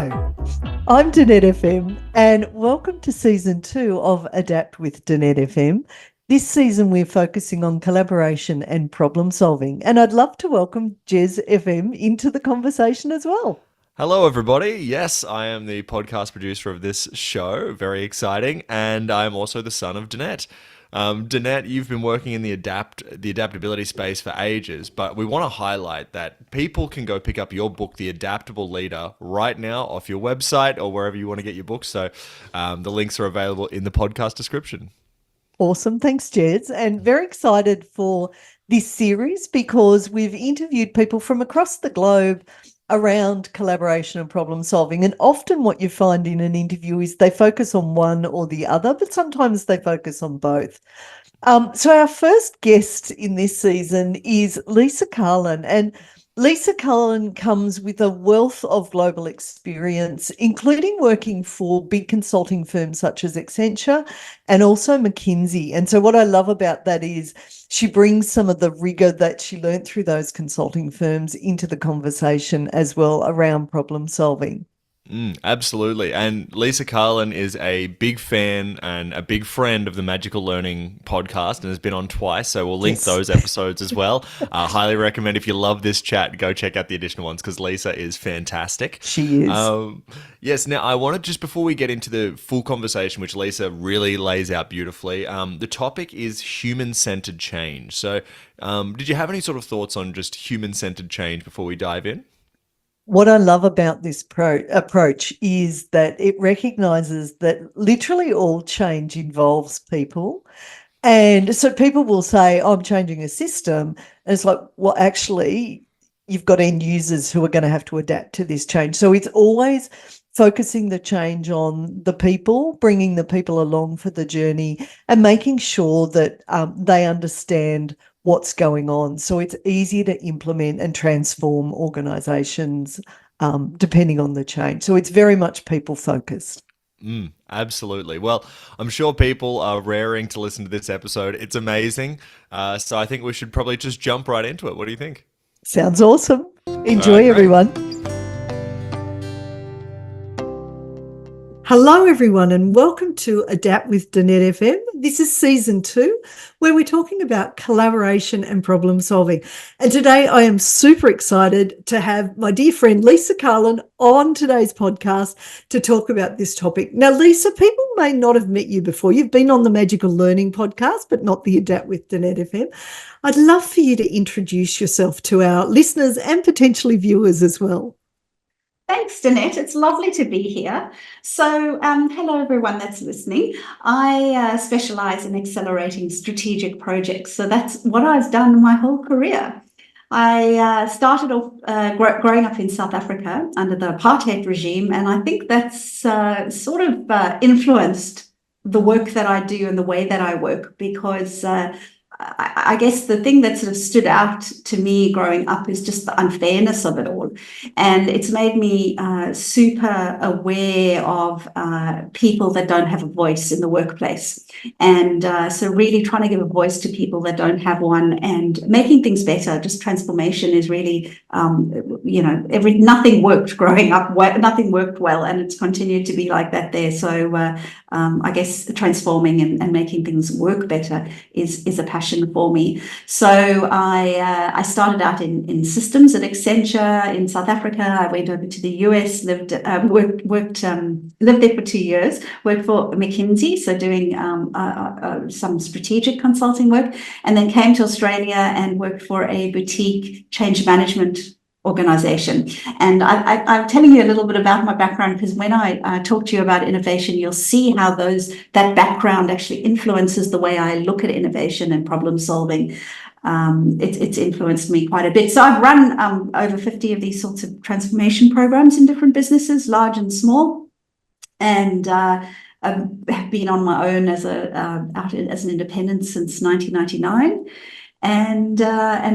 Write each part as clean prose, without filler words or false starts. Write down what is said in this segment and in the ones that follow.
Hello, I'm Danette F-M and welcome to Season 2 of Adapt with Danette F-M. This season we're focusing on collaboration and problem solving, and I'd love to welcome Jez FM into the conversation as well. Hello, everybody. Yes, I am the podcast producer of this show. Very exciting. And I'm also the son of Danette. Danette, you've been working in the adaptability space for ages, but we want to highlight that people can go pick up your book, The Adaptable Leader, right now off your website or wherever you want to get your books. So the links are available in the podcast description. Awesome. Thanks, Jez. And very excited for this series because we've interviewed people from across the globe around collaboration and problem solving. And often what you find in an interview is they focus on one or the other, but sometimes they focus on both. So our first guest in this season is Lisa Carlin, and Lisa Carlin comes with a wealth of global experience, including working for big consulting firms such as Accenture and also McKinsey. And so what I love about that is she brings some of the rigor that she learned through those consulting firms into the conversation as well around problem solving. Absolutely. And Lisa Carlin is a big fan and a big friend of the Magical Learning podcast and has been on twice. So we'll link those episodes as well. Highly recommend if you love this chat, go check out the additional ones because Lisa is fantastic. She is. Yes. Now, I wanted just before we get into the full conversation, which Lisa really lays out beautifully, the topic is human-centered change. So did you have any sort of thoughts on just human-centered change before we dive in? What I love about this approach is that it recognizes that literally all change involves people. And so people will say, oh, I'm changing a system. And it's like, well, actually, you've got end users who are going to have to adapt to this change. So it's always focusing the change on the people, bringing the people along for the journey and making sure that they understand what's going on. So it's easier to implement and transform organisations depending on the change. So it's very much people focused. Absolutely. Well, I'm sure people are raring to listen to this episode. It's amazing. So I think we should probably just jump right into it. What do you think? Sounds awesome. Enjoy, everyone. Hello, everyone, and welcome to Adapt with Danette FM. This is Season 2, where we're talking about collaboration and problem solving. And today I am super excited to have my dear friend Lisa Carlin on today's podcast to talk about this topic. Now, Lisa, people may not have met you before. You've been on the Magical Learning podcast, but not the Adapt with Danette FM. I'd love for you to introduce yourself to our listeners and potentially viewers as well. Thanks, Danette. It's lovely to be here. So hello, everyone that's listening. I specialise in accelerating strategic projects. So that's what I've done my whole career. I started off growing up in South Africa under the apartheid regime, and I think that's sort of influenced the work that I do and the way that I work because I guess the thing that sort of stood out to me growing up is just the unfairness of it all. And it's made me super aware of people that don't have a voice in the workplace. And so really trying to give a voice to people that don't have one and making things better. Just transformation is really, nothing worked growing up. Nothing worked well. And it's continued to be like that there. So I guess transforming and making things work better is a passion for me. So I started out in systems at Accenture in South Africa. I went over to the US, lived there for 2 years, worked for McKinsey, so doing some strategic consulting work, and then came to Australia and worked for a boutique change management organization. And I'm telling you a little bit about my background because when I talk to you about innovation, you'll see how that background actually influences the way I look at innovation and problem solving. It's influenced me quite a bit. So I've run over 50 of these sorts of transformation programs in different businesses, large and small. And I've been on my own as an independent since 1999. And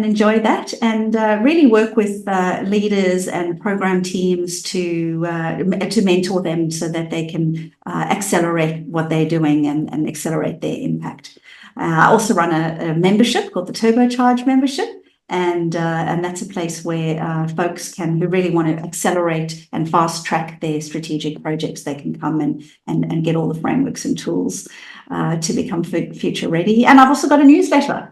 enjoy that and really work with leaders and program teams to mentor them so that they can accelerate what they're doing and accelerate their impact. I also run a membership called the Turbocharge membership, And that's a place where folks who really want to accelerate and fast track their strategic projects, they can come and get all the frameworks and tools to become future ready. And I've also got a newsletter.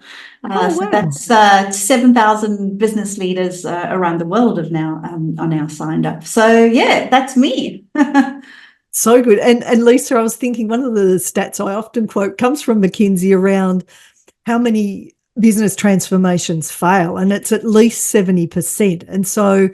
So that's 7,000 business leaders around the world are now signed up. So yeah, that's me. So good. And Lisa, I was thinking one of the stats I often quote comes from McKinsey around how many business transformations fail, and it's at least 70%. And so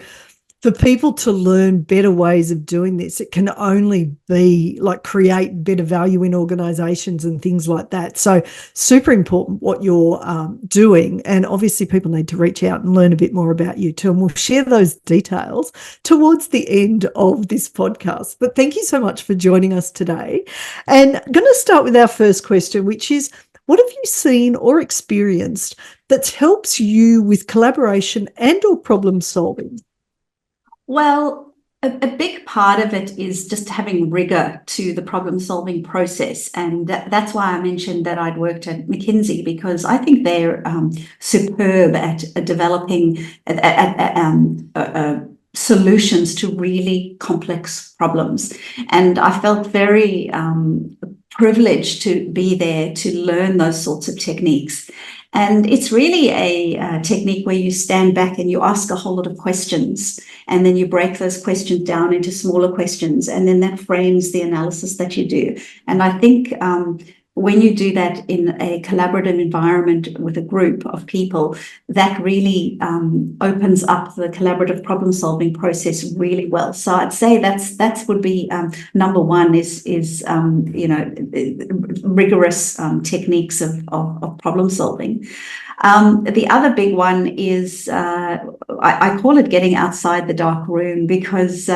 for people to learn better ways of doing this, it can only be like create better value in organisations and things like that. So super important what you're doing. And obviously people need to reach out and learn a bit more about you too. And we'll share those details towards the end of this podcast. But thank you so much for joining us today. And I'm going to start with our first question, which is, what have you seen or experienced that helps you with collaboration and or problem solving? Well, a big part of it is just having rigor to the problem-solving process. And that's why I mentioned that I'd worked at McKinsey, because I think they're superb at developing solutions to really complex problems. And I felt very privileged to be there to learn those sorts of techniques. And it's really a technique where you stand back and you ask a whole lot of questions, and then you break those questions down into smaller questions, and then that frames the analysis that you do. And I think when you do that in a collaborative environment with a group of people, that really opens up the collaborative problem-solving process really well. So I'd say that would be number one is rigorous techniques of problem solving. The other big one is I call it getting outside the dark room, because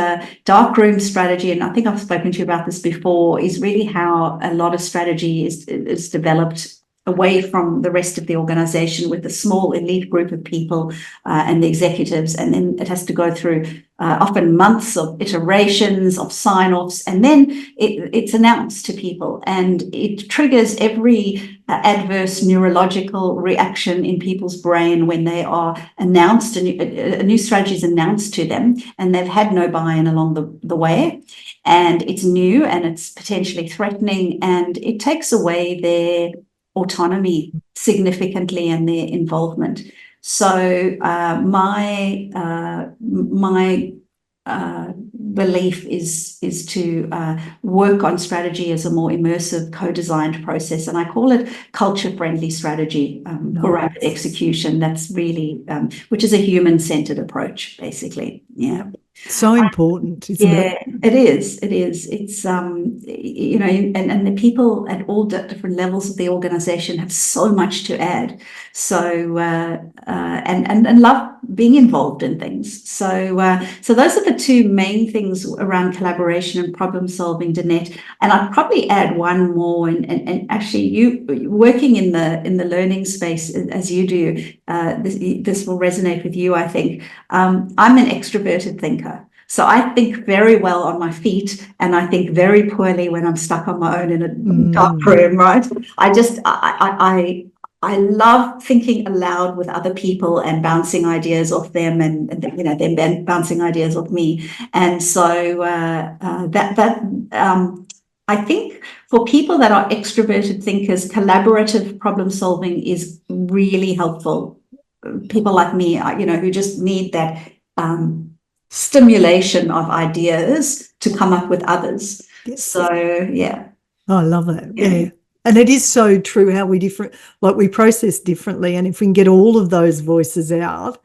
dark room strategy, and I think I've spoken to you about this before, is really how a lot of strategy is developed away from the rest of the organization with a small elite group of people and the executives. And then it has to go through often months of iterations, of sign-offs, and then it's announced to people, and it triggers every adverse neurological reaction in people's brain when they are announced, a new strategy is announced to them, and they've had no buy-in along the way, and it's new and it's potentially threatening, and it takes away their autonomy significantly and their involvement. So my belief is to work on strategy as a more immersive, co-designed process, and I call it culture-friendly strategy for rapid execution. That's really which is a human-centered approach, basically. Yeah. So important, isn't it? Yeah, it is. It is. It's and the people at all different levels of the organization have so much to add. So and love being involved in things. So those are the two main things around collaboration and problem solving, Danette. And I'd probably add one more. And actually, you working in the learning space as you do, this will resonate with you, I think. I'm an extroverted thinker. So I think very well on my feet, and I think very poorly when I'm stuck on my own in a dark room, right? I love thinking aloud with other people and bouncing ideas off them, and them bouncing ideas off me. And so I think for people that are extroverted thinkers, collaborative problem solving is really helpful. People like me, who just need that stimulation of ideas to come up with others. Yes. So yeah. Oh, I love that. Yeah. And it is so true how we process differently. And if we can get all of those voices out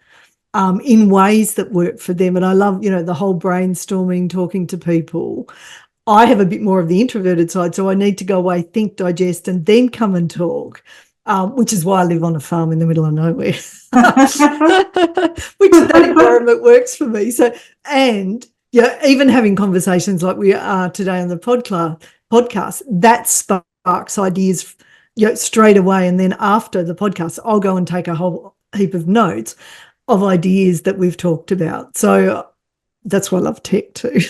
in ways that work for them. And I love, the whole brainstorming, talking to people. I have a bit more of the introverted side, so I need to go away, think, digest, and then come and talk. Which is why I live on a farm in the middle of nowhere, which that environment works for me. So, and even having conversations like we are today on the podcast, that sparks ideas, straight away. And then after the podcast, I'll go and take a whole heap of notes of ideas that we've talked about. So that's why I love tech too.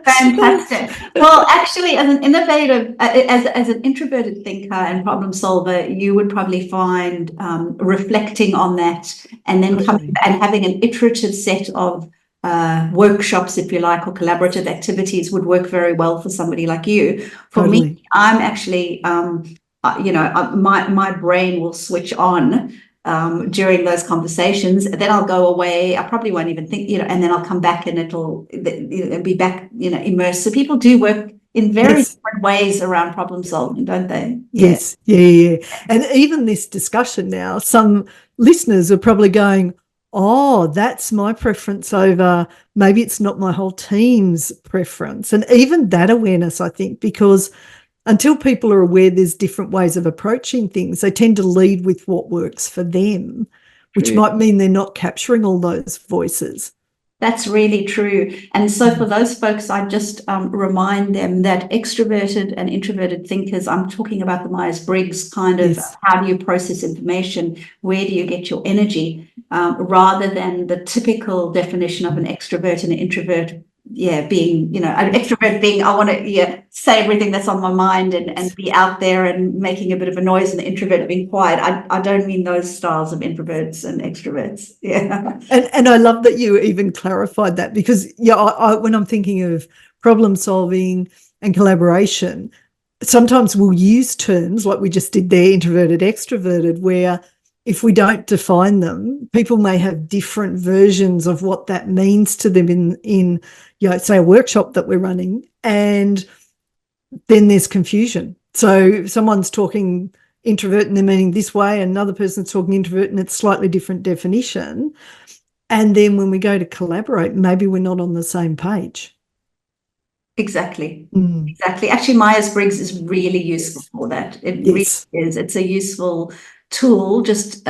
Fantastic. Well, actually, as an innovative, as an introverted thinker and problem solver, you would probably find reflecting on that and then coming and having an iterative set of workshops, if you like, or collaborative activities would work very well for somebody like you. For me, I'm actually, my brain will switch on during those conversations. Then I'll go away. I probably won't even think, and then I'll come back and it'll be back, immersed. So people do work in very different ways around problem solving, don't they? Yes. Yeah. And even this discussion now, some listeners are probably going, oh, that's my preference over, maybe it's not my whole team's preference. And even that awareness, I think, because until people are aware there's different ways of approaching things, they tend to lead with what works for them, which might mean they're not capturing all those voices. That's really true. And so for those folks, I just remind them that extroverted and introverted thinkers, I'm talking about the Myers-Briggs kind of how do you process information, where do you get your energy, rather than the typical definition of an extrovert and an introvert. Being, an extrovert being, I want to say everything that's on my mind and be out there and making a bit of a noise, and the introvert being quiet. I don't mean those styles of introverts and extroverts. And I love that you even clarified that, because when I'm thinking of problem solving and collaboration, sometimes we'll use terms like we just did there, introverted, extroverted, where if we don't define them, people may have different versions of what that means to them in say a workshop that we're running, and then there's confusion. So someone's talking introvert and they're meaning this way, and another person's talking introvert and it's slightly different definition. And then when we go to collaborate, maybe we're not on the same page. Exactly. Exactly. Actually, Myers-Briggs is really useful for that. It really is. It's a useful tool, just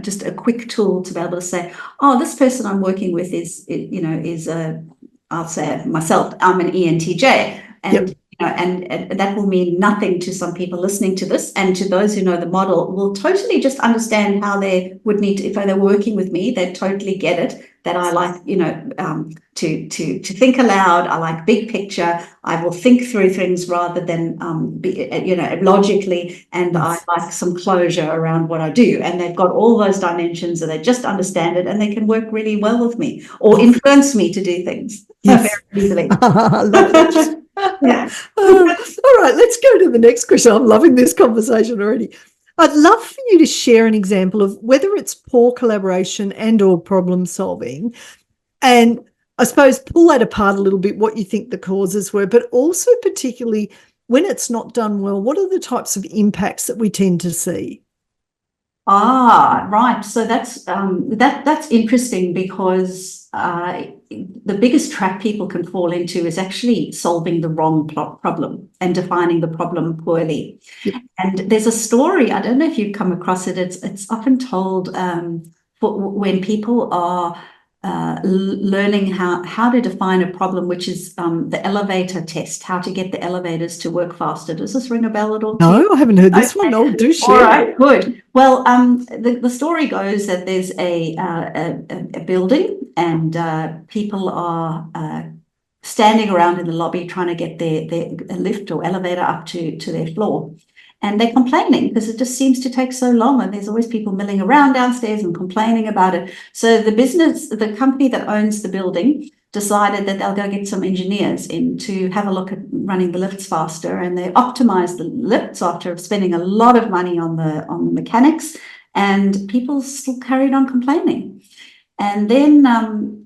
just a quick tool to be able to say, oh, this person I'm working with is I'll say myself, I'm an ENTJ, and and that will mean nothing to some people listening to this, and to those who know the model will totally just understand how they would need to, if they're working with me, they totally get it, that I like, to think aloud. I like big picture. I will think through things rather than logically, and I like some closure around what I do. And they've got all those dimensions, and they just understand it, and they can work really well with me or influence me to do things very easily. I love it. All right, let's go to the next question. I'm loving this conversation already. I'd love for you to share an example of whether it's poor collaboration and or problem solving, and I suppose pull that apart a little bit, what you think the causes were, but also particularly when it's not done well, what are the types of impacts that we tend to see? Right. So that's interesting, because the biggest trap people can fall into is actually solving the wrong problem and defining the problem poorly. And there's a story, I don't know if you've come across it. It's often told when people are learning how to define a problem, which is the elevator test, how to get the elevators to work faster. Does this ring a bell at all? No, I haven't heard this one. No, do share. All right, good. Well, the story goes that there's a building, and people are standing around in the lobby trying to get their lift or elevator up to their floor. And they're complaining because it just seems to take so long, and there's always people milling around downstairs and complaining about it. So the company that owns the building decided that they'll go get some engineers in to have a look at running the lifts faster, and they optimized the lifts after spending a lot of money on the mechanics, and people still carried on complaining. And then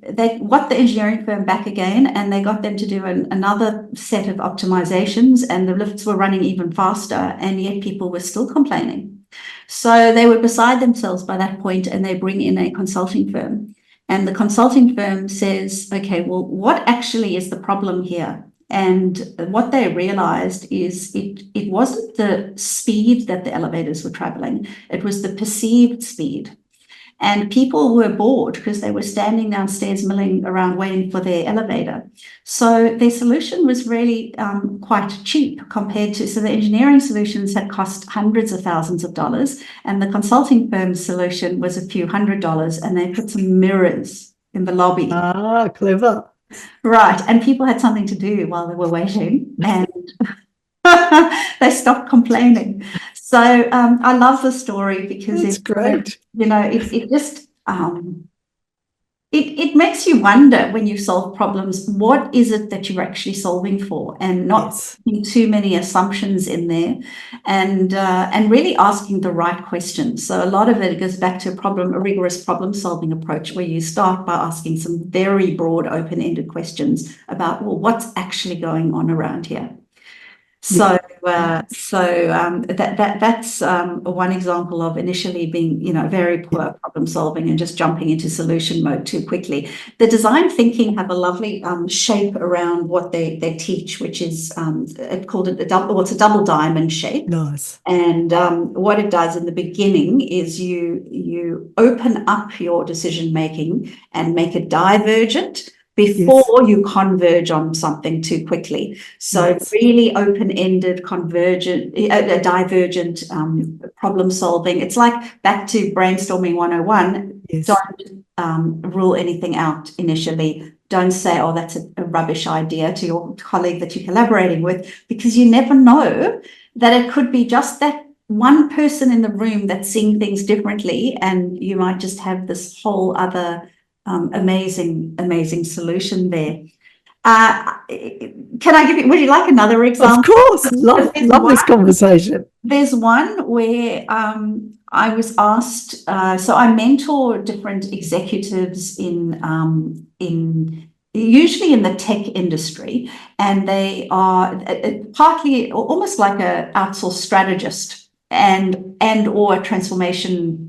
they got the engineering firm back again, and they got them to do another set of optimizations, and the lifts were running even faster, and yet people were still complaining. So they were beside themselves by that point, and they bring in a consulting firm. And the consulting firm says, okay, well, what actually is the problem here? And what they realized is it wasn't the speed that the elevators were traveling, it was the perceived speed. And people were bored because they were standing downstairs milling around waiting for their elevator. So their solution was really quite cheap compared to, so the engineering solutions had cost hundreds of thousands of dollars, and the consulting firm's solution was a few $100s, and they put some mirrors in the lobby. Ah, clever. Right. And people had something to do while they were waiting, and they stopped complaining. So I love the story because That's great. it just it makes you wonder when you solve problems, what is it that you're actually solving for, and not Yes. putting too many assumptions in there, and really asking the right questions. So a lot of it goes back to a rigorous problem solving approach, where you start by asking some very broad, open-ended questions about, well, what's actually going on around here. So, that's one example of initially being, very poor problem solving and just jumping into solution mode too quickly. The design thinking have a lovely shape around what they teach, which is called a double diamond shape. Nice. And what it does in the beginning is you open up your decision making and make it divergent before you converge on something too quickly. So really open-ended, divergent problem solving. It's like back to brainstorming 101. Don't rule anything out initially. Don't say, oh, that's a rubbish idea to your colleague that you're collaborating with, because you never know that it could be just that one person in the room that's seeing things differently, and you might just have this whole other amazing solution there. Can I would you like another example? Of course. Love this conversation. There's one where I was asked, so I mentor different executives in usually in the tech industry, and they are partly almost like an outsourced strategist and or a transformation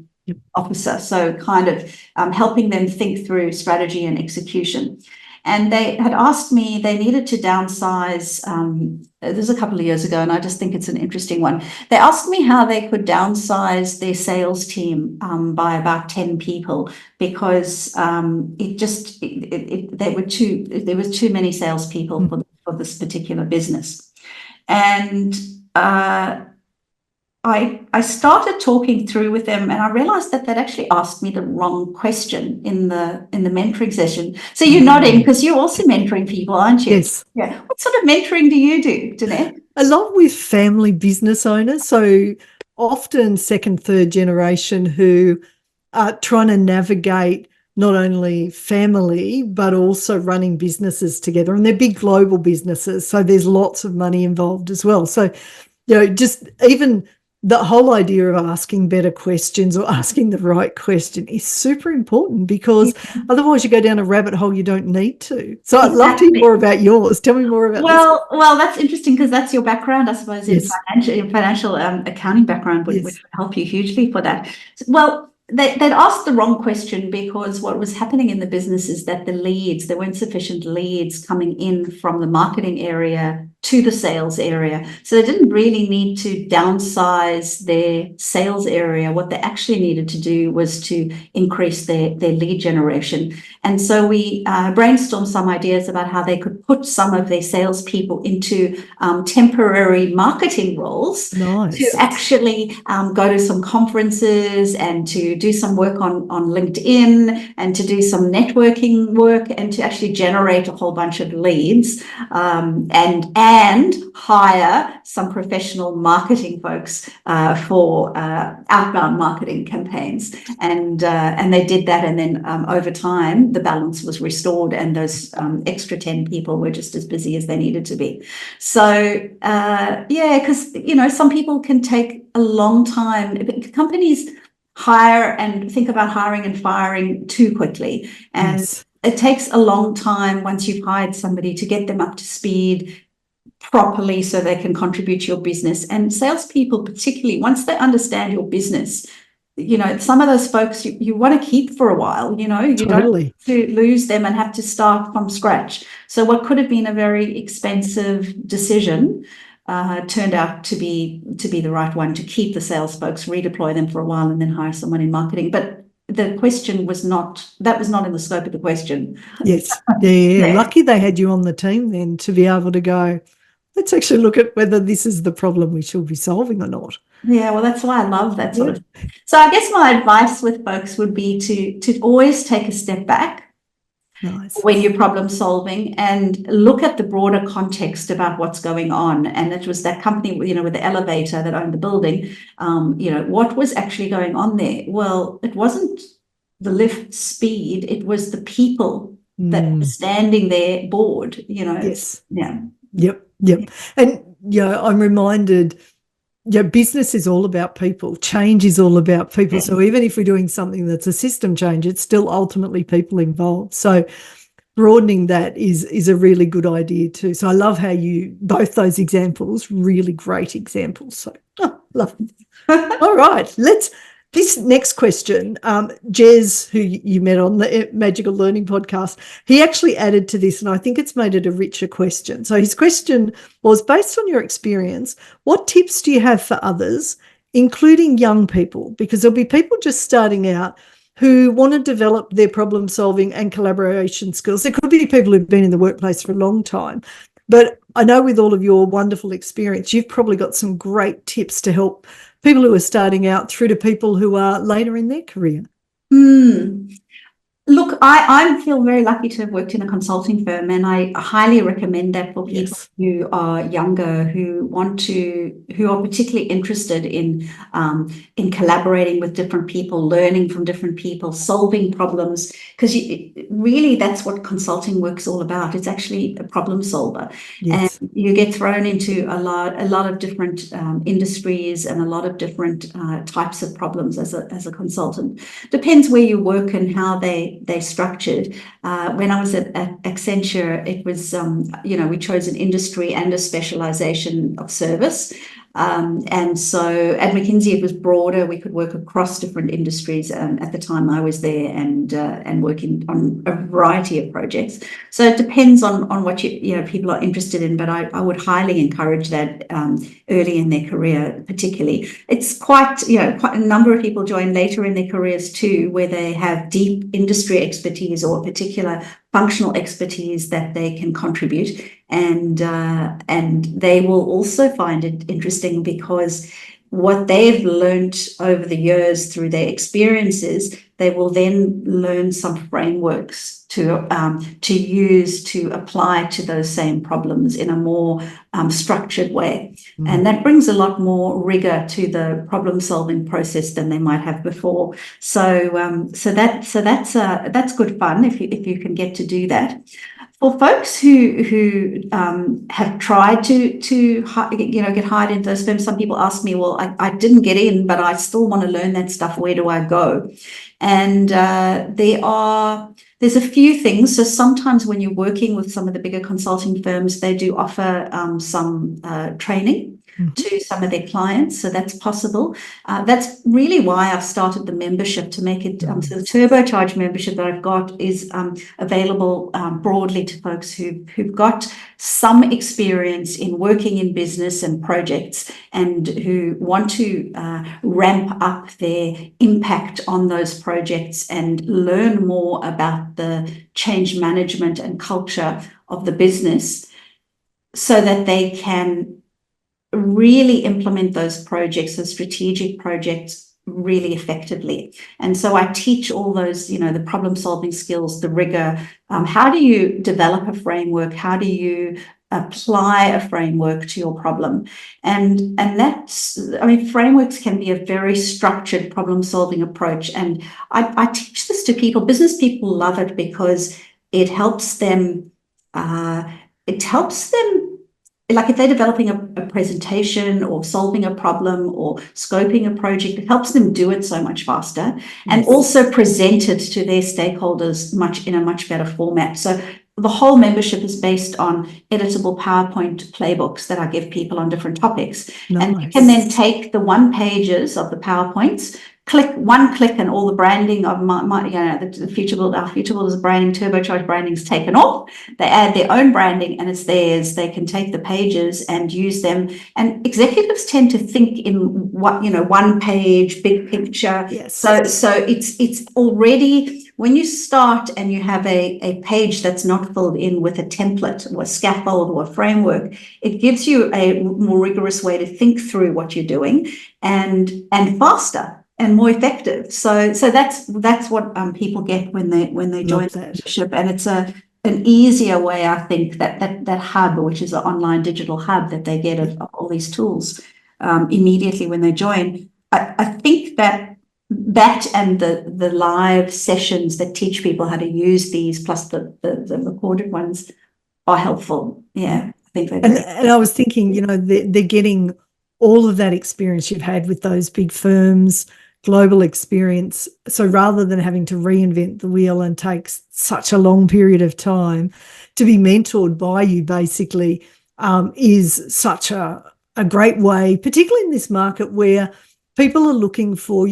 officer, so kind of helping them think through strategy and execution. And they had asked me, they needed to downsize, this was a couple of years ago, and I just think it's an interesting one. They asked me how they could downsize their sales team by about 10 people, because there was too many salespeople for this particular business. And I started talking through with them, and I realized that they'd actually asked me the wrong question in the mentoring session. So you're nodding because you're also mentoring people, aren't you? Yes. Yeah. What sort of mentoring do you do, Danette? A lot with family business owners. So often second, third generation who are trying to navigate not only family, but also running businesses together. And they're big global businesses, so there's lots of money involved as well. So, just even the whole idea of asking better questions or asking the right question is super important, because otherwise you go down a rabbit hole you don't need to. So I'd love to hear more about yours. Tell me more about this. Well, that's interesting, because that's your background, I suppose, in financial accounting background would help you hugely for that. Well, they'd asked the wrong question, because what was happening in the business is that there weren't sufficient leads coming in from the marketing area to the sales area. So they didn't really need to downsize their sales area. What they actually needed to do was to increase their lead generation. And so we brainstormed some ideas about how they could put some of their salespeople into temporary marketing roles to actually go to some conferences and to do some work on LinkedIn and to do some networking work and to actually generate a whole bunch of leads, and hire some professional marketing folks for outbound marketing campaigns. And they did that, and then over time the balance was restored, and those extra 10 people were just as busy as they needed to be. So because some people can take a long time. Companies hire and think about hiring and firing too quickly, and it takes a long time once you've hired somebody to get them up to speed properly so they can contribute to your business. And salespeople, particularly, once they understand your business, some of those folks you want to keep for a while. You don't want to lose them and have to start from scratch. So what could have been a very expensive decision turned out to be the right one, to keep the sales folks, redeploy them for a while, and then hire someone in marketing. But the question was not in the scope of the question. Yes. Yeah. Lucky they had you on the team then to be able to go, let's actually look at whether this is the problem we should be solving or not. Yeah, well, that's why I love that sort of thing. So I guess my advice with folks would be to always take a step back Nice. when you're problem solving, and look at the broader context about what's going on. And it was that company, with the elevator that owned the building, what was actually going on there? Well, it wasn't the lift speed, it was the people that were standing there bored, Yes. Yeah. Yep. And I'm reminded, business is all about people. Change is all about people. So even if we're doing something that's a system change, it's still ultimately people involved. So broadening that is a really good idea too. So I love how both those examples, really great examples. So love it. All right, this next question, Jez, who you met on the Magical Learning podcast, he actually added to this, and I think it's made it a richer question. So his question was, based on your experience, what tips do you have for others, including young people? Because there'll be people just starting out who want to develop their problem solving and collaboration skills. There could be people who've been in the workplace for a long time. But I know with all of your wonderful experience, you've probably got some great tips to help people who are starting out through to people who are later in their career. Look, I feel very lucky to have worked in a consulting firm, and I highly recommend that for people who are younger, who are particularly interested in collaborating with different people, learning from different people, solving problems, because really that's what consulting work's all about. It's actually a problem solver, and you get thrown into a lot of different industries and a lot of different types of problems as a consultant. Depends where you work and how they're structured. When I was at Accenture, it was, we chose an industry and a specialization of service. And so at McKinsey, it was broader. We could work across different industries. At the time I was there, and working on a variety of projects. So it depends on what people are interested in. But I would highly encourage that early in their career, particularly. It's quite a number of people join later in their careers too, where they have deep industry expertise or particular functional expertise that they can contribute, and they will also find it interesting because what they've learned over the years through their experiences, they will then learn some frameworks to use to apply to those same problems in a more structured way. And that brings a lot more rigor to the problem solving process than they might have before. So that's good fun if you can get to do that. For folks who have tried to get hired into those firms, some people ask me, well, I didn't get in, but I still want to learn that stuff. Where do I go? And there's a few things. So sometimes when you're working with some of the bigger consulting firms, they do offer some training to some of their clients. So that's possible. That's really why I've started the membership, to make it, so the turbocharged membership that I've got is available broadly to folks who've got some experience in working in business and projects, and who want to ramp up their impact on those projects and learn more about the change management and culture of the business, so that they can really implement those projects, those strategic projects, really effectively. And so I teach all those, the problem solving skills, the rigor. How do you develop a framework? How do you apply a framework to your problem? And that's, frameworks can be a very structured problem solving approach. And I teach this to people. Business people love it because it helps them. Like if they're developing a presentation or solving a problem or scoping a project, it helps them do it so much faster, and also present it to their stakeholders in a much better format. So the whole membership is based on editable PowerPoint playbooks that I give people on different topics. And you can then take the 1 pages of the PowerPoints, click, and all the branding of the Future Builders branding, turbocharged branding is taken off. They add their own branding and it's theirs. They can take the pages and use them. And executives tend to think in 1 page, big picture. Yes. So it's already, when you start and you have a page that's not filled in with a template or a scaffold or a framework, it gives you a more rigorous way to think through what you're doing, and faster. and more effective. So that's what people get when they join the membership, and it's an easier way, I think, that hub, which is an online digital hub that they get of all these tools immediately when they join. I think that and the live sessions that teach people how to use these, plus the recorded ones, are helpful. Yeah, I think they're and I was thinking, they're getting all of that experience you've had with those big firms, global experience. So rather than having to reinvent the wheel and take such a long period of time, to be mentored by you basically is such a great way, particularly in this market where people are looking for,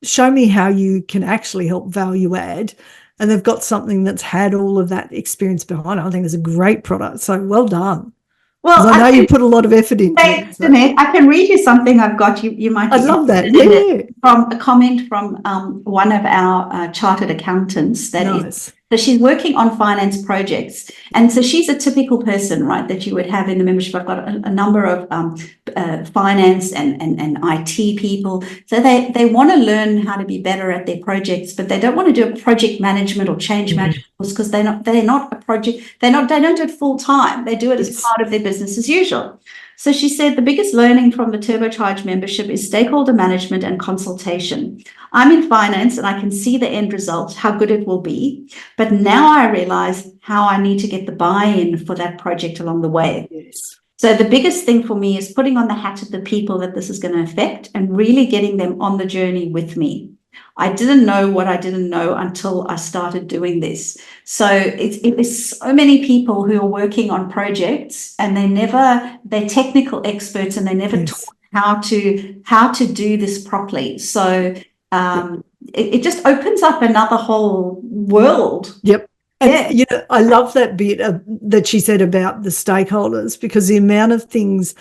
show me how you can actually help value add. And they've got something that's had all of that experience behind it. I think it's a great product. So well done. Well, I know you put a lot of effort into it. So. Danette, I can read you something I've got. You might. I'd love that. Yeah. From a comment from one of our chartered accountants. So she's working on finance projects, and so she's a typical person, right, that you would have in the membership. I've got a number of finance and IT people. So they want to learn how to be better at their projects, but they don't want to do a project management or change management course because they're not a project. They don't do it full time. They do it as part of their business as usual. So she said the biggest learning from the Turbocharge membership is stakeholder management and consultation. I'm in finance and I can see the end result, how good it will be. But now I realize how I need to get the buy-in for that project along the way. Yes. So the biggest thing for me is putting on the hat of the people that this is going to affect and really getting them on the journey with me. I didn't know what I didn't know until I started doing this. So it's so many people who are working on projects and they're technical experts and they never taught how to do this properly. So it just opens up another whole world. Yep. And, I love that bit that she said about the stakeholders, because the amount of things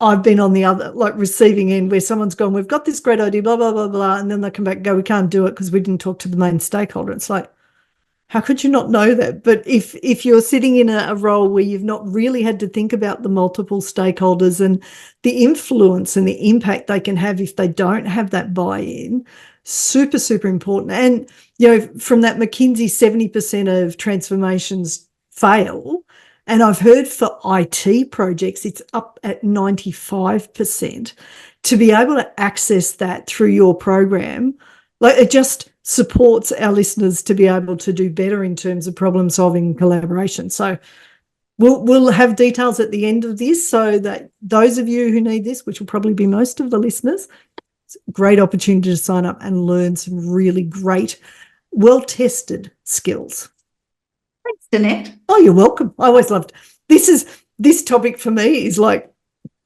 I've been on the other, like receiving end, where someone's gone, we've got this great idea, blah, blah, blah, blah, and then they come back and go, we can't do it because we didn't talk to the main stakeholder. It's like, how could you not know that? But if you're sitting in a role where you've not really had to think about the multiple stakeholders and the influence and the impact they can have if they don't have that buy-in, super, super important. And, from that McKinsey, 70% of transformations fail. And I've heard for IT projects, it's up at 95%. To be able to access that through your program, like, it just supports our listeners to be able to do better in terms of problem solving and collaboration. So we'll have details at the end of this so that those of you who need this, which will probably be most of the listeners, it's a great opportunity to sign up and learn some really great, well-tested skills. Thanks, Danette. Oh, you're welcome. I always loved this topic for me is like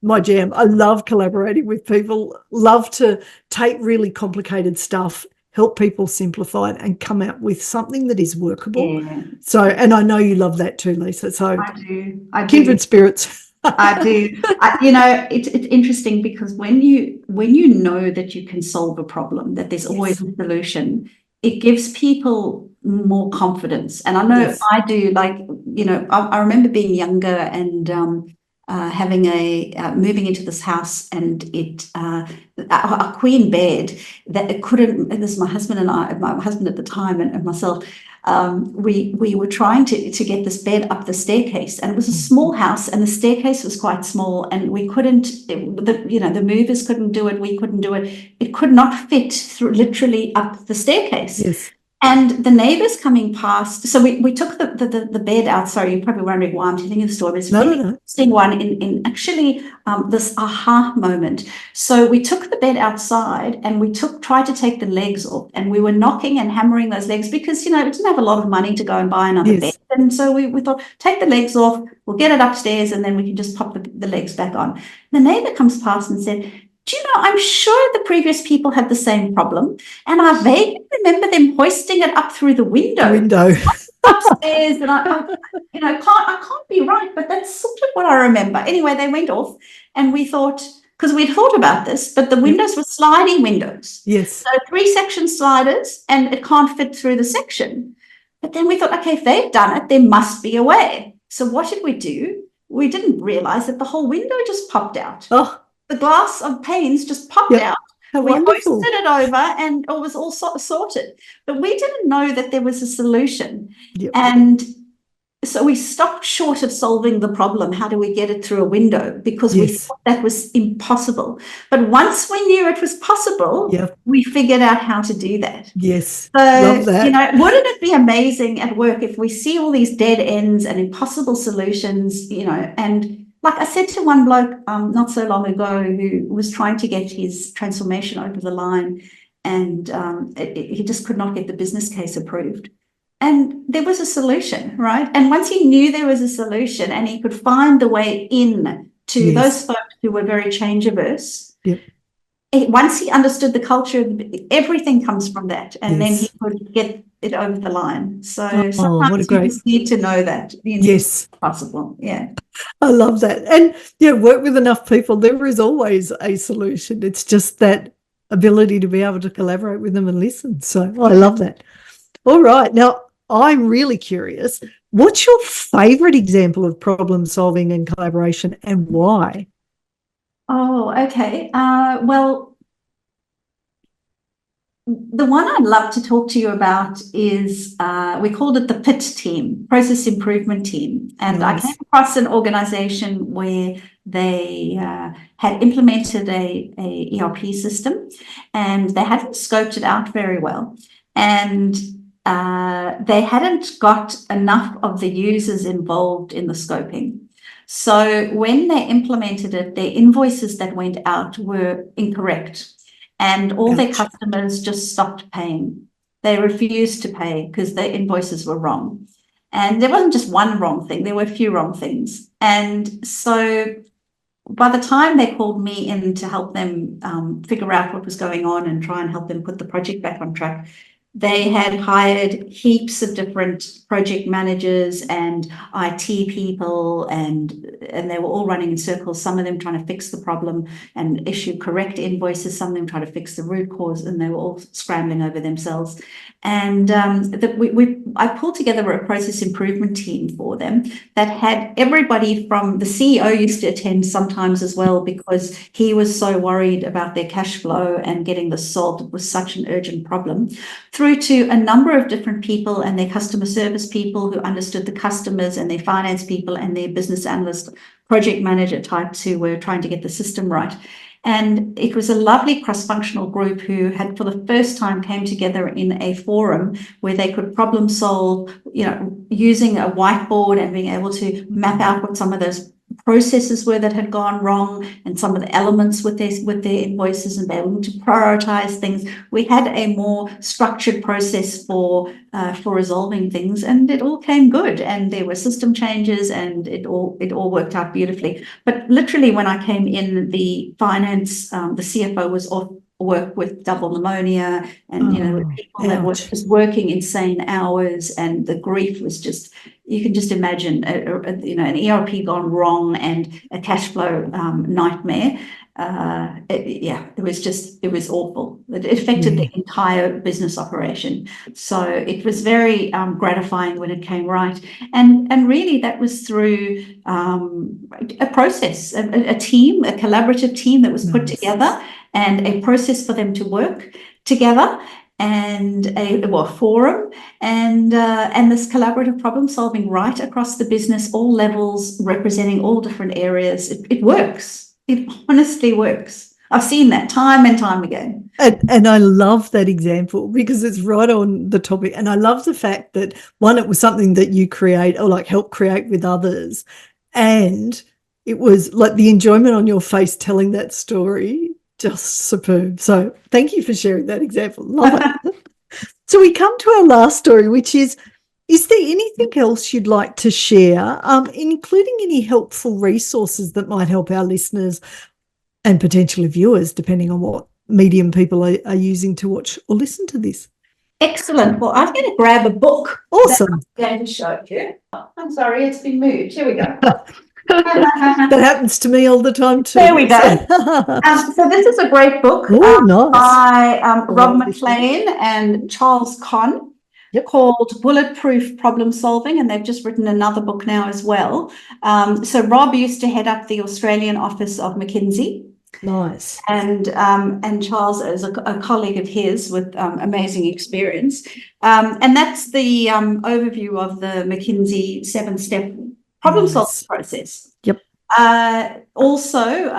my jam. I love collaborating with people, love to take really complicated stuff, help people simplify it and come out with something that is workable. Yeah. So, and I know you love that too, Lisa. So I do. Kindred spirits. I do. It's interesting because when you know that you can solve a problem, that there's always a solution, it gives people more confidence. And I know I do, like, I remember being younger and having moving into this house, and a queen bed that it couldn't, and this is my husband at the time and myself, we were trying to get this bed up the staircase, and it was a small house and the staircase was quite small, and we couldn't, the movers couldn't do it, we couldn't do it. It could not fit through literally up the staircase. Yes. And the neighbors coming past, so we took the bed out. Sorry, you're probably wondering why I'm telling you the story. It's really interesting one in actually this aha moment. So we took the bed outside and we tried to take the legs off, and we were knocking and hammering those legs because, we didn't have a lot of money to go and buy another bed. And so we thought, take the legs off, we'll get it upstairs, and then we can just pop the legs back on. The neighbor comes past and said, do you know, I'm sure the previous people had the same problem, and I vaguely remember them hoisting it up through the window. Upstairs, and I can't be right, but that's sort of what I remember. Anyway, they went off, and we thought, because we'd thought about this, but the windows were sliding windows. Yes. So 3-section sliders, and it can't fit through the section. But then we thought, okay, if they've done it, there must be a way. So what did we do? We didn't realize that the whole window just popped out. Oh. The glass of panes just popped out. How We wonderful. hosted it over and it was all sorted. But we didn't know that there was a solution. Yep. And so we stopped short of solving the problem. How do we get it through a window? Because we Yes. thought that was impossible. But once we knew it was possible, Yep. we figured out how to do that. Yes. So, Love that. you know, wouldn't it be amazing at work if we see all these dead ends and impossible solutions, you know, and like I said to one bloke not so long ago who was trying to get his transformation over the line, and he just could not get the business case approved. And there was a solution, right? And once he knew there was a solution and he could find the way in to Yes. those folks who were very change averse, Yep. once he understood the culture, everything comes from that. And then he Yes. could get it over the line. So Oh, what a sometimes you great- just need to know that. You need Yes. it's possible. Yeah. I love that. And yeah, work with enough people, there is always a solution. It's just that ability to be able to collaborate with them and listen. So I love that. All right. Now, I'm really curious. What's your favourite example of problem solving and collaboration, and why? Oh, okay. Well, the one I'd love to talk to you about is we called it the PIT team, Process Improvement Team. And Nice. I came across an organization where they had implemented a ERP system and they hadn't scoped it out very well. And they hadn't got enough of the users involved in the scoping. So when they implemented it, their invoices that went out were incorrect. And all their Gotcha. customers just stopped paying. They refused to pay because their invoices were wrong. And there wasn't just one wrong thing, there were a few wrong things. And so by the time they called me in to help them figure out what was going on and try and help them put the project back on track, they had hired heaps of different project managers and IT people, and they were all running in circles, some of them trying to fix the problem and issue correct invoices, some of them trying to fix the root cause, and they were all scrambling over themselves. And I pulled together a process improvement team for them that had everybody from the CEO used to attend sometimes as well, because he was so worried about their cash flow and getting this solved. It was such an urgent problem, through to a number of different people and their customer service people who understood the customers, and their finance people and their business analyst, project manager types who were trying to get the system right. And it was a lovely cross-functional group who had for the first time came together in a forum where they could problem solve, you know, using a whiteboard and being able to map out what some of those processes were that had gone wrong and some of the elements with their invoices, and be able to prioritize things. We had a more structured process for resolving things, and it all came good, and there were system changes, and it all worked out beautifully. But literally when I came in, the finance, the CFO was off work with double pneumonia, and you know, people that were just working insane hours, and the grief was just, you can just imagine you know, an ERP gone wrong and a cash flow nightmare. It was awful. It affected the entire business operation. So it was very gratifying when it came right. And really that was through a process, a team, a collaborative team that was put together, and a process for them to work together, and a forum, and this collaborative problem solving right across the business, all levels, representing all different areas. It works. It honestly works. I've seen that time and time again. And I love that example because it's right on the topic. And I love the fact that, one, it was something that you create or like help create with others. And it was like the enjoyment on your face telling that story, just superb. So thank you for sharing that example. Love it. So we come to our last story, which is there anything else you'd like to share, including any helpful resources that might help our listeners and potentially viewers, depending on what medium people are using to watch or listen to this? Excellent. Well, I'm going to grab a book. Awesome. That I'm going to show you. I'm sorry, it's been moved. Here we go. That happens to me all the time too. There we go. So this is a great book nice. by Rob McLean and Charles Conn, called Bulletproof Problem Solving, and they've just written another book now as well. So Rob used to head up the Australian office of McKinsey, Nice. And Charles is a colleague of his with amazing experience. And that's the overview of the McKinsey 7-step problem-solving process. Yep. Also,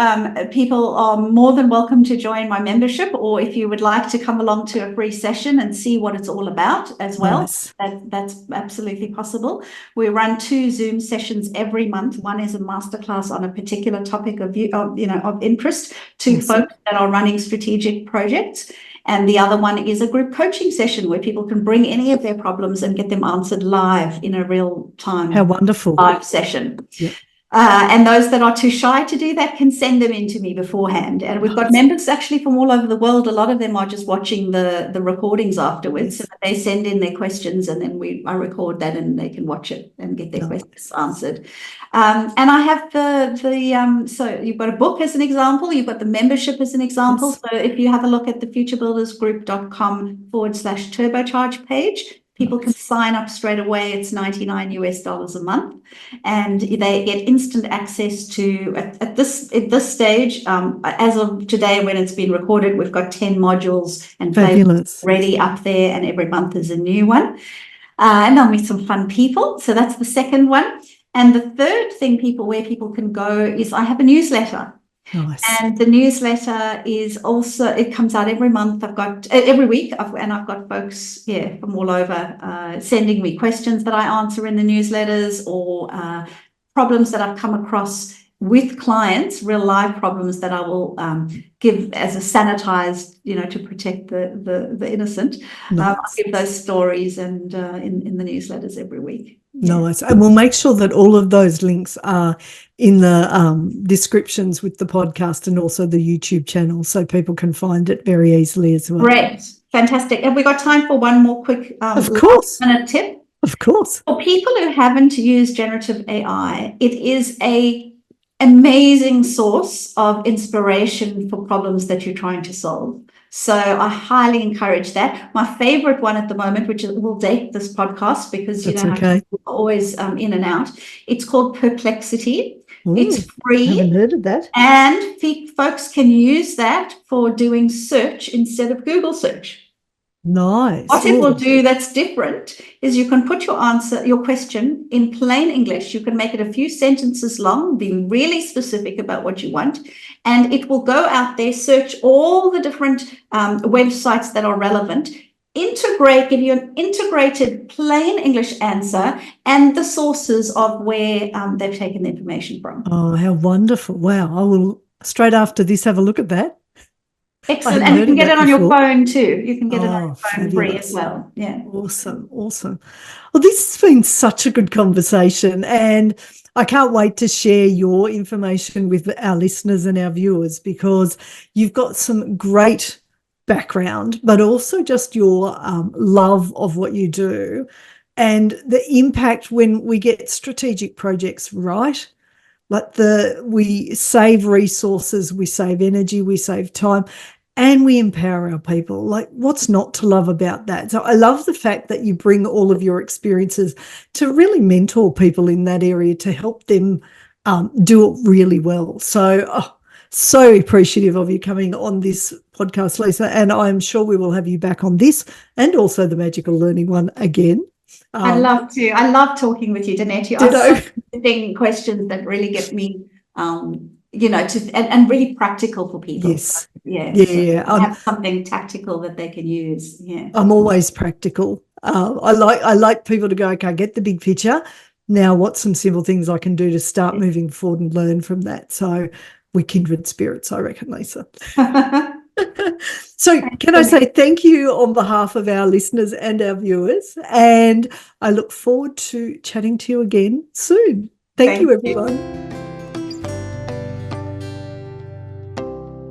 people are more than welcome to join my membership, or if you would like to come along to a free session and see what it's all about as well, Nice. that's absolutely possible. We run 2 Zoom sessions every month. One is a masterclass on a particular topic of interest to folks that are running strategic projects. And the other one is a group coaching session where people can bring any of their problems and get them answered live in a real time. How wonderful. Live session. Yep. And those that are too shy to do that can send them in to me beforehand. And we've got members actually from all over the world. A lot of them are just watching the recordings afterwards. So they send in their questions, and then I record that, and they can watch it and get their questions answered. And I have so you've got a book as an example. You've got the membership as an example. Yes. So if you have a look at the futurebuildersgroup.com/turbocharge page, people can sign up straight away. It's $99 a month, and they get instant access to at this stage. As of today, when it's been recorded, we've got 10 modules and flavors ready up there, and every month is a new one. And I'll meet some fun people. So that's the second one. And the third thing where people can go is I have a newsletter. Nice. And the newsletter is also, it comes out every month. I've got every week, I've got folks from all over sending me questions that I answer in the newsletters, or problems that I've come across with clients, real life problems that I will give as a sanitized, to protect the innocent. Nice. I'll give those stories and in the newsletters every week. Nice. And we'll make sure that all of those links are in the descriptions with the podcast and also the YouTube channel, so people can find it very easily as well. Great. Fantastic. Have we got time for one more quick of course. minute tip? Of course. For people who haven't used generative AI, it is an amazing source of inspiration for problems that you're trying to solve. So I highly encourage that. My favorite one at the moment, which will date this podcast because I'm always in and out, it's called Perplexity. Ooh, it's free. I haven't heard of that. And folks can use that for doing search instead of Google search. Nice. What it will do that's different is you can put your question in plain English. You can make it a few sentences long, being really specific about what you want, and it will go out there, search all the different websites that are relevant, give you an integrated plain English answer and the sources of where they've taken the information from. Oh, how wonderful. Wow. I will, straight after this, have a look at that. Excellent. And you can get it on your phone too. You can get it on your phone free as well. Yeah. Awesome. Awesome. Well, this has been such a good conversation, and I can't wait to share your information with our listeners and our viewers, because you've got some great background, but also just your love of what you do and the impact when we get strategic projects right. Like we save resources, we save energy, we save time, and we empower our people. Like, what's not to love about that? So I love the fact that you bring all of your experiences to really mentor people in that area to help them do it really well. So, so appreciative of you coming on this podcast, Lisa, and I'm sure we will have you back on this and also the Magical Learning one again. I'd love to. I love talking with you, Danette. You ask some questions that really get me, and really practical for people. Yes. Yeah. Have something tactical that they can use. Yeah. I'm always practical. I like people to go, okay, get the big picture. Now, what's some simple things I can do to start moving forward and learn from that? So we're kindred spirits, I reckon, Lisa. So can I say thank you on behalf of our listeners and our viewers, and I look forward to chatting to you again soon. Thank you, everyone.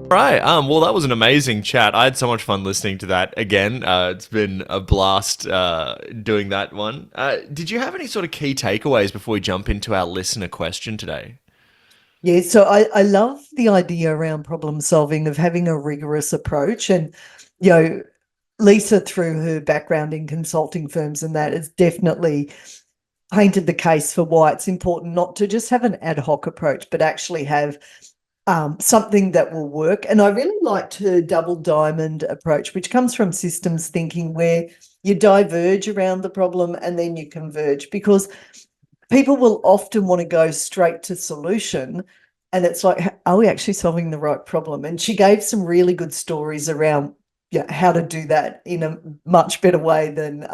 Right. Well, that was an amazing chat. I had so much fun listening to that again. It's been a blast doing that one. Did you have any sort of key takeaways before we jump into our listener question today? Yeah, so I love the idea around problem solving, of having a rigorous approach. And, Lisa, through her background in consulting firms and that, has definitely painted the case for why it's important not to just have an ad hoc approach, but actually have something that will work. And I really liked her double diamond approach, which comes from systems thinking, where you diverge around the problem and then you converge, because people will often want to go straight to solution. And it's like, are we actually solving the right problem? And she gave some really good stories around how to do that in a much better way than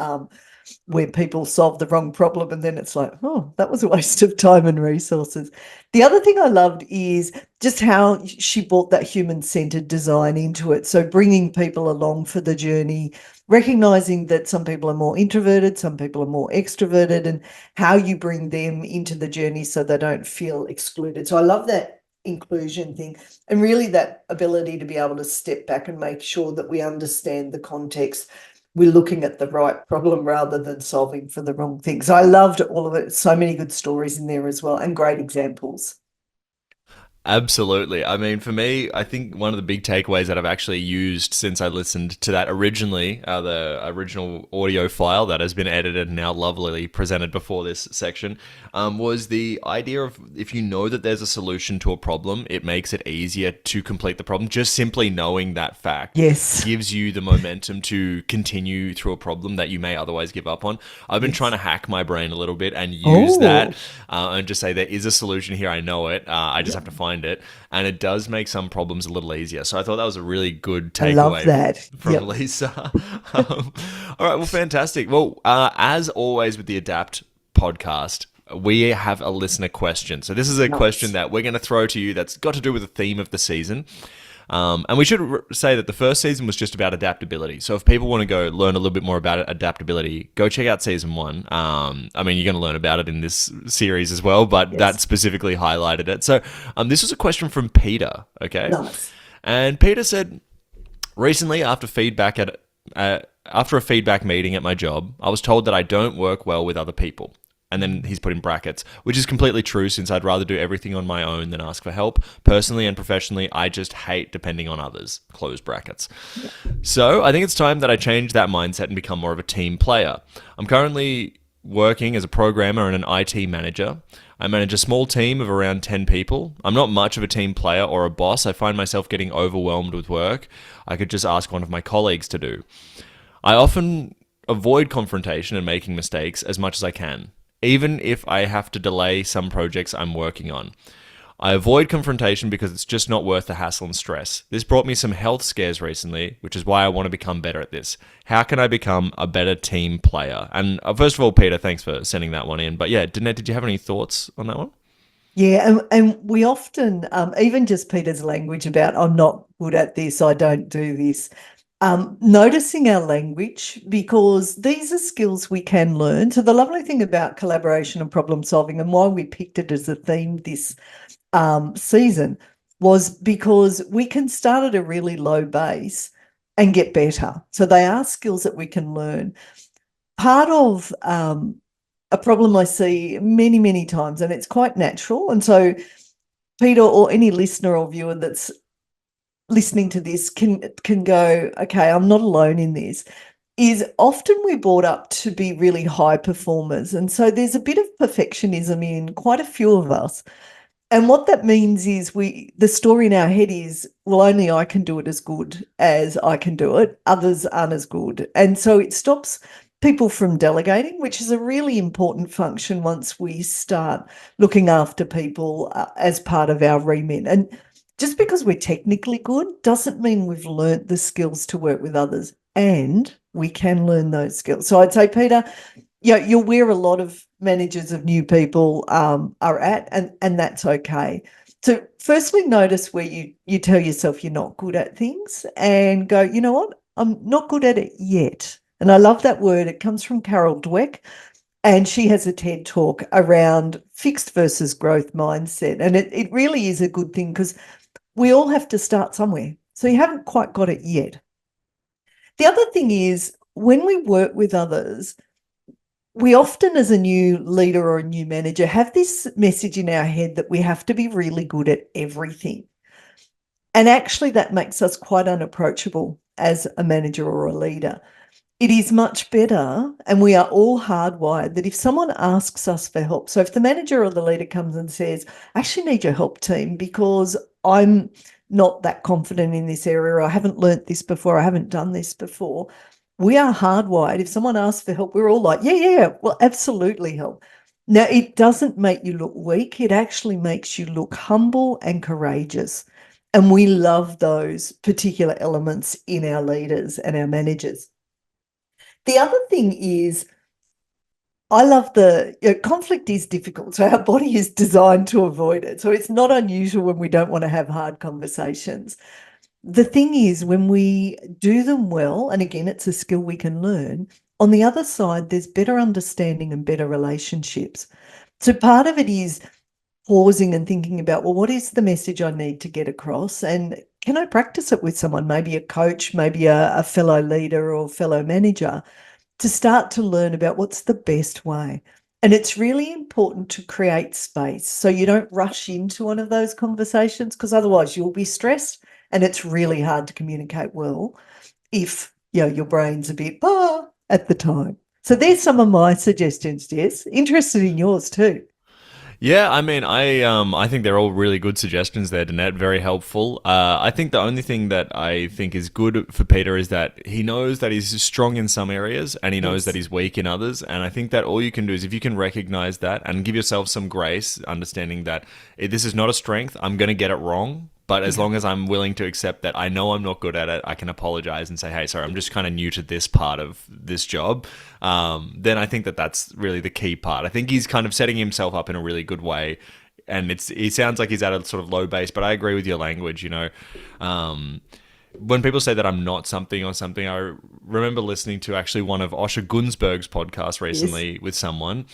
where people solve the wrong problem and then it's like, oh, that was a waste of time and resources. The other thing I loved is just how she brought that human-centered design into it. So bringing people along for the journey, recognizing that some people are more introverted, some people are more extroverted, and how you bring them into the journey so they don't feel excluded. So I love that inclusion thing, and really that ability to be able to step back and make sure that we understand the context. We're looking at the right problem rather than solving for the wrong thing. So I loved all of it. So many good stories in there as well, and great examples. Absolutely. I mean, for me, I think one of the big takeaways that I've actually used since I listened to that originally, the original audio file that has been edited and now lovely presented before this section, was the idea of, if you know that there's a solution to a problem, it makes it easier to complete the problem. Just simply knowing that fact gives you the momentum to continue through a problem that you may otherwise give up on. I've been trying to hack my brain a little bit and use that and just say, there is a solution here. I know it. I just have to find it, and it does make some problems a little easier. So I thought that was a really good takeaway from Lisa. All right, well, fantastic. Well, as always with the Adapt podcast, we have a listener question. So this is a question that we're going to throw to you that's got to do with the theme of the season. And we should say that the first season was just about adaptability. So if people want to go learn a little bit more about adaptability, go check out season 1. I mean, you're going to learn about it in this series as well, but that specifically highlighted it. So this was a question from Peter, okay? Nice. And Peter said, recently after a feedback meeting at my job, I was told that I don't work well with other people. And then he's put in brackets, which is completely true, since I'd rather do everything on my own than ask for help. Personally and professionally, I just hate depending on others, close brackets. So I think it's time that I change that mindset and become more of a team player. I'm currently working as a programmer and an IT manager. I manage a small team of around 10 people. I'm not much of a team player or a boss. I find myself getting overwhelmed with work I could just ask one of my colleagues to do. I often avoid confrontation and making mistakes as much as I can, even if I have to delay some projects I'm working on. I avoid confrontation because it's just not worth the hassle and stress. This brought me some health scares recently, which is why I want to become better at this. How can I become a better team player? And first of all, Peter, thanks for sending that one in. But yeah, Danette, did you have any thoughts on that one? Yeah, and we often, even just Peter's language about, I'm not good at this, I don't do this, noticing our language, because these are skills we can learn. So the lovely thing about collaboration and problem solving, and why we picked it as a theme this season, was because we can start at a really low base and get better. So they are skills that we can learn. Part of a problem I see many, many times, and it's quite natural, and so Peter or any listener or viewer that's listening to this can go, okay, I'm not alone in this, is often we're brought up to be really high performers. And so there's a bit of perfectionism in quite a few of us. And what that means is the story in our head is, well, only I can do it as good as I can do it. Others aren't as good. And so it stops people from delegating, which is a really important function once we start looking after people as part of our remit. And just because we're technically good doesn't mean we've learnt the skills to work with others, and we can learn those skills. So I'd say, Peter, you're where a lot of managers of new people are at, and that's okay. So firstly, notice where you tell yourself you're not good at things and go, you know what, I'm not good at it yet. And I love that word. It comes from Carol Dweck, and she has a TED talk around fixed versus growth mindset. And it really is a good thing, because we all have to start somewhere. So you haven't quite got it yet. The other thing is, when we work with others, we often, as a new leader or a new manager, have this message in our head that we have to be really good at everything. And actually that makes us quite unapproachable as a manager or a leader. It is much better, and we are all hardwired, that if someone asks us for help, so if the manager or the leader comes and says, I actually need your help, team, because I'm not that confident in this area, or I haven't learnt this before, I haven't done this before. We are hardwired. If someone asks for help, we're all like, yeah, well, absolutely help. Now, it doesn't make you look weak. It actually makes you look humble and courageous. And we love those particular elements in our leaders and our managers. The other thing is, I love conflict is difficult. So our body is designed to avoid it. So it's not unusual when we don't want to have hard conversations. The thing is, when we do them well, and again, it's a skill we can learn, on the other side, there's better understanding and better relationships. So part of it is pausing and thinking about, well, what is the message I need to get across? And can I practice it with someone, maybe a coach, maybe a fellow leader or fellow manager, to start to learn about what's the best way. And it's really important to create space so you don't rush into one of those conversations, because otherwise you'll be stressed and it's really hard to communicate well if your brain's a bit at the time. So there's some of my suggestions, Jess. Interested in yours too. Yeah, I mean, I think they're all really good suggestions there, Danette. Very helpful. I think the only thing that I think is good for Peter is that he knows that he's strong in some areas and he knows that he's weak in others. And I think that all you can do is, if you can recognize that and give yourself some grace, understanding that this is not a strength, I'm going to get it wrong. But as long as I'm willing to accept that I know I'm not good at it, I can apologize and say, hey, sorry, I'm just kind of new to this part of this job. Then I think that that's really the key part. I think he's kind of setting himself up in a really good way. And he sounds like he's at a sort of low base, but I agree with your language, when people say that I'm not something or something, I remember listening to actually one of Osher Gunsberg's podcasts recently with someone,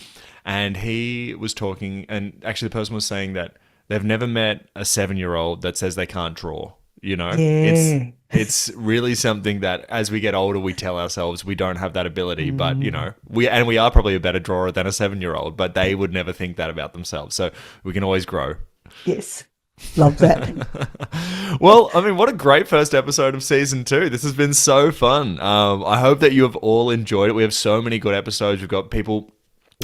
and he was talking, and actually the person was saying that they've never met a 7-year-old that says they can't draw. Yeah. It's really something that as we get older, we tell ourselves we don't have that ability, but we are probably a better drawer than a 7-year-old, but they would never think that about themselves. So we can always grow. Yes. Love that. Well, I mean, what a great first episode of season 2. This has been so fun. I hope that you have all enjoyed it. We have so many good episodes. We've got people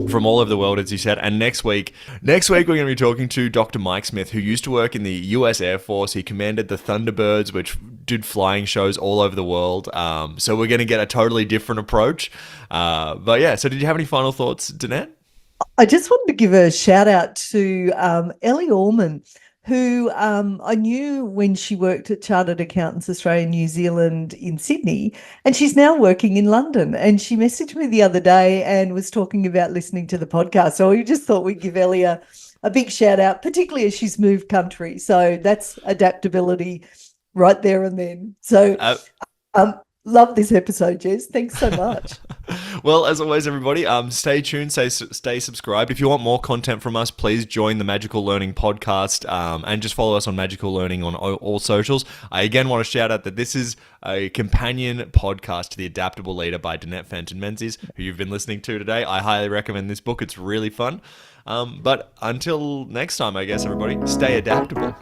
from all over the world, as you said. And next week we're going to be talking to Dr. Mike Smith, who used to work in the US Air Force. He commanded the Thunderbirds, which did flying shows all over the world. So we're going to get a totally different approach. But yeah, so did you have any final thoughts, Danette? I just wanted to give a shout out to Ellie Orman, who I knew when she worked at Chartered Accountants Australia New Zealand in Sydney, and she's now working in London. And she messaged me the other day and was talking about listening to the podcast. So we just thought we'd give Ellie a big shout out, particularly as she's moved country. So that's adaptability right there and then. So love this episode, Jess. Thanks so much. Well, as always, everybody, stay tuned, stay subscribed. If you want more content from us, please join the Magical Learning podcast and just follow us on Magical Learning on all socials. I again want to shout out that this is a companion podcast to The Adaptable Leader by Danette Fenton-Menzies, who you've been listening to today. I highly recommend this book. It's really fun. But until next time, I guess, everybody, stay adaptable.